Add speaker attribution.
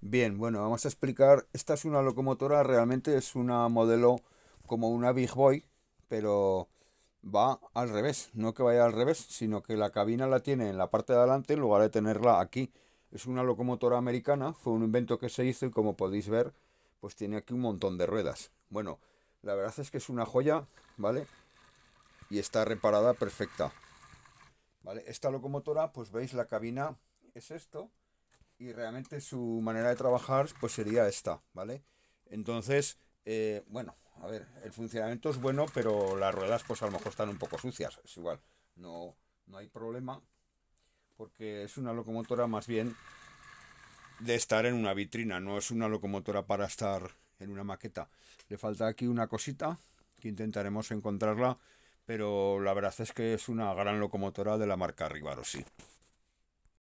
Speaker 1: Bien, bueno, vamos a explicar. Esta es una locomotora, realmente es una modelo como una Big Boy, pero va al revés. No que vaya al revés, sino que la cabina la tiene en la parte de adelante en lugar de tenerla aquí. Es una locomotora americana, fue un invento que se hizo y como podéis ver, pues tiene aquí un montón de ruedas. Bueno, la verdad es que es una joya, ¿vale? Y está reparada perfecta, ¿vale? Esta locomotora, pues veis, la cabina es esto y realmente su manera de trabajar pues sería esta, ¿vale? Entonces, bueno, a ver, el funcionamiento es bueno, pero las ruedas pues a lo mejor están un poco sucias, es igual, no, no hay problema, porque es una locomotora más bien de estar en una vitrina, no es una locomotora para estar en una maqueta. Le falta aquí una cosita que intentaremos encontrarla, pero la verdad es que es una gran locomotora de la marca Rivaro, sí.